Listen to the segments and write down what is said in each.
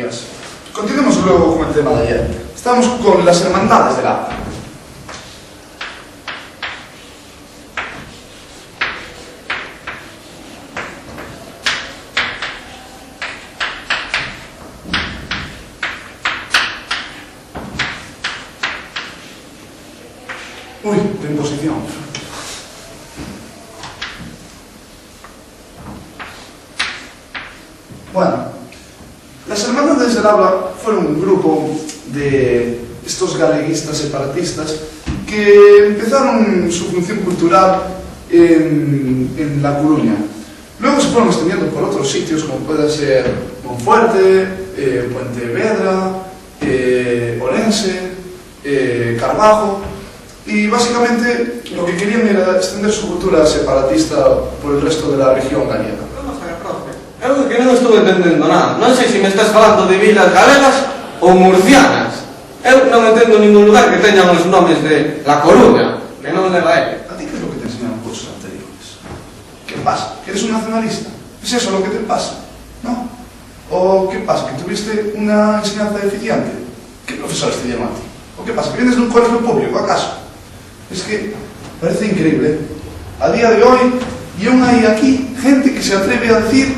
días. Continuemos luego con el tema de ayer. Estamos con las hermandades del agua. Uy, de imposición. Bueno, las hermandades del agua fueron un grupo de estos galeguistas separatistas que empezaron su función cultural en La Coruña. Luego se fueron extendiendo por otros sitios como puede ser Monfuerte, Pontevedra, Orense, Carbajo. Y básicamente lo que querían era extender su cultura separatista por el resto de la región gallega. Vamos a ver, profe. Eu que non estou entendendo nada. Non sei se me estás falando de vilas galegas ou murcianas. Eu non entendo ningún lugar que teñan os nomes de La Coruña, que non leva ele. ¿A ti qué es lo que te enseñaron cursos anteriores? ¿Qué pasa? ¿Que eres un nacionalista? ¿Es eso lo que te pasa? ¿No? ¿O qué pasa? ¿Que tuviste una enseñanza deficiente? ¿Qué profesores te llaman a ti? ¿O qué pasa? ¿Que vienes de un colegio público, acaso? Es que parece increíble. A día de hoy, y aún hay aquí gente que se atreve a decir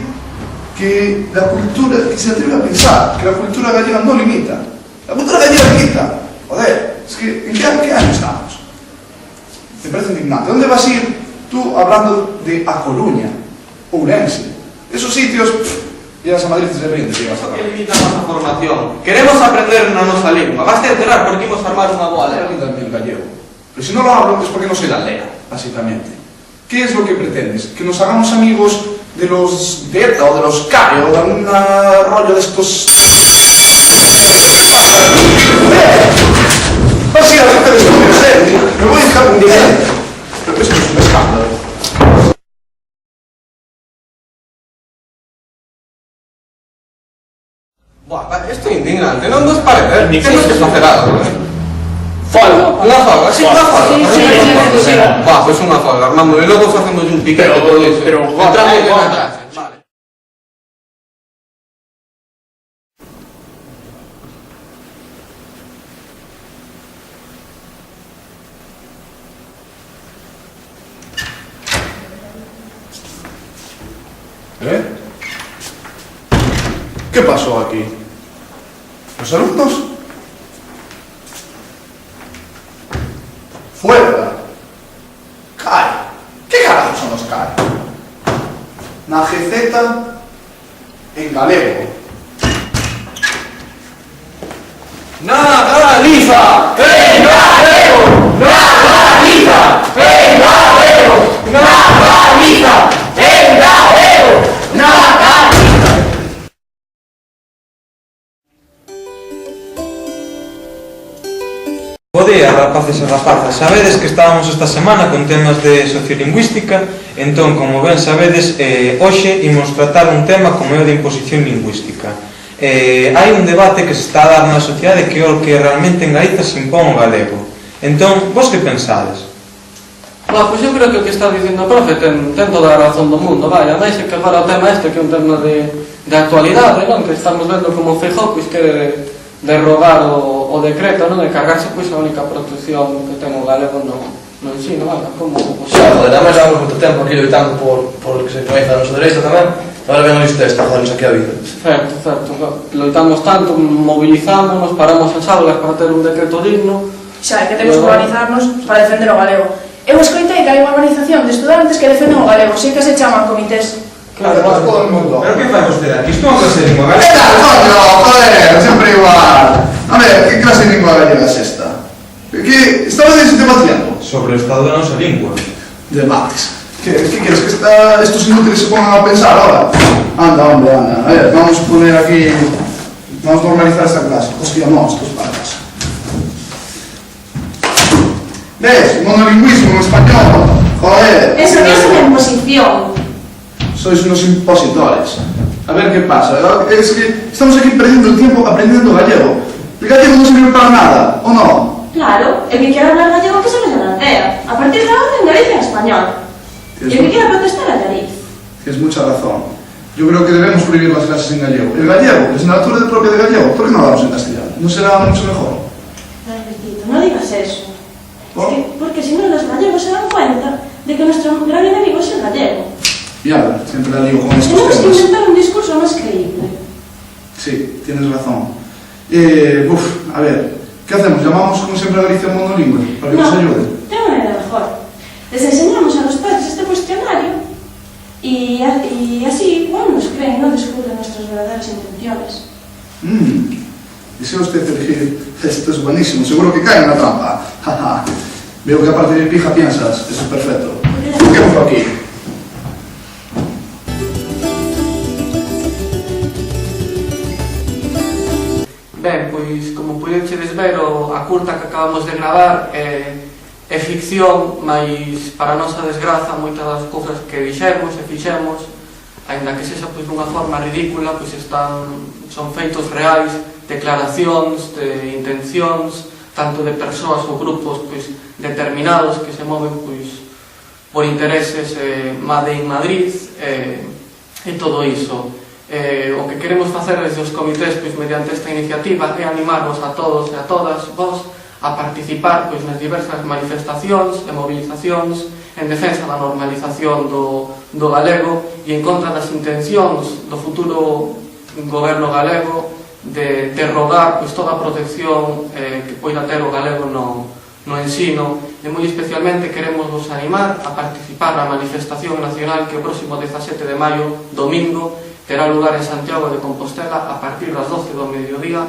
que la cultura, que se atreve a pensar que la cultura gallega no limita. La cultura gallega limita. Joder, es que ¿en qué año estamos? Me parece indignante. ¿Dónde vas a ir tú hablando de A Coruña, Ourense? Esos sitios, llegas a Madrid y se rinde. Que limita a nosa formación. Queremos aprender na nosa lingua. Basta enterar porque imos armar unha boa lengua. También gallego. Pero si no lo hablo es porque no soy de aldea, básicamente. ¿Qué es lo que pretendes? ¿Que nos hagamos amigos de los de ETA o de los CAE o de algún rollo de estos... ¡Vas a ir al jefe de estudios, me voy a dejar un día! Pero esto es un escándalo. Buah, isto é indignante. Non nos parece. Temos que facer algo, Folga, unha folga, sí, unha folga. Sí. Va, pois unha folga, Armando, e logo facemos un piquete todo iso. Pero, entramos en atrás. Vale. ¿Qué pasó aquí? ¿Los alumnos? Fuera. CAE. ¿Qué carajos son los CAE? Na GZ en galego. ¡Nagaliza! ¡En galego! ¡Nagaliza! ¡En galego! ¡Nagaliza! ¡En galego! ¡Nagaliza! Bo día, rapaces e rapazas. Sabedes que estábamos esta semana con temas de sociolingüística. Entón, como ben sabedes, hoxe imos tratar un tema como é o de imposición lingüística. Hai un debate que se está a dar na sociedade que é o que realmente en Galiza se impón o galego. Entón, vos que pensades? Pois eu creo que o que está dicindo o profe ten toda a razón do mundo, vai, máis é que agora o tema este que é un tema de actualidade, non? Que estamos vendo como Feijóo pois quere derrogar o decreto, non? De cargarse pois a única protección que ten o galego no ensino, vale, como... Xa, joder, además llevamos moito tempo aquí loitando por que se coñeza o noso dereito tamén. Ahora ven isto esta, jodernos aquí a vida. Certo, loitamos tanto, movilizámonos, paramos as aulas para ter un decreto digno. Xa, que temos que organizarnos para defender o galego. Eu escoitei que hai unha organización de estudantes que defenden o galego, sei que se chaman comités. Claro, todo el mundo. Pero que fai vostede aquí? Isto é unha clase de lingua ¿Qué galega? tal, coño? Joder, siempre igual. A ver, ¿qué clase de lengua gallega es esta? ¿Qué estabas debatiendo? Sobre o estado da nosa lingua. Debates. ¿Qué quieres? ¿Que estos inútiles se pongan a pensar ahora? Anda, hombre, anda. A ver, vamos a poner aquí... Vamos a normalizar esta clase. Hostia, no, estos patas. ¿Ves? Monolingüismo en español. Joder. Eso que es una imposición. Sois unos impositores. A ver qué pasa. Es que estamos aquí perdiendo el tiempo aprendiendo gallego. El gallego no sirve para nada, ¿o no? Claro, el que quiera hablar gallego que se lo aldea. A partir de ahora en Galicia español. Y el que quiera protestar a Galicia. Tienes mucha razón. Yo creo que debemos prohibir las clases en gallego. El gallego, la asignatura propia de gallego, ¿por qué no la damos en castellano? ¿No será mucho mejor? Ay, Bertito, no digas eso. ¿Por? Es que, porque si no los gallegos se dan cuenta de que nuestro gran enemigo es el gallego. Y Álvaro, siempre la digo con estos Tenemos que temas. inventar un discurso más creíble. Sí, tienes razón. A ver, ¿qué hacemos? ¿Llamamos como siempre a Galicia Monolingüe para que nos ayude? Tengo una idea mejor. Les enseñamos a los padres este cuestionario y así, bueno, nos creen y no descubren nuestras verdaderas intenciones. Desea usted elegir. Esto es buenísimo, seguro que cae en la trampa. Veo que aparte de pija piensas, eso es perfecto. Busquémoslo aquí. Ben, pois, como pudechedes ver, a curta que acabamos de gravar é ficción, mas para a nosa desgraza moitas das cousas que dixemos e fixemos, aínda que sexa pois dunha forma ridícula, pois son feitos reais, declaracións de intencións, tanto de persoas ou grupos pois determinados que se moven pois por intereses made in Madrid e todo iso. O que queremos facer desde os comités pois, mediante esta iniciativa é animarvos a todos e a todas vos a participar pois, nas diversas manifestacións e movilizacións en defensa da normalización do galego e en contra das intencións do futuro goberno galego de derrogar pois, toda a protección que poida ter o galego no ensino e moi especialmente queremos vos animar a participar na manifestación nacional que o próximo 17 de maio, domingo, terá lugar en Santiago de Compostela a partir das 12 do mediodía,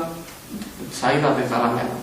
saída desde Alameda.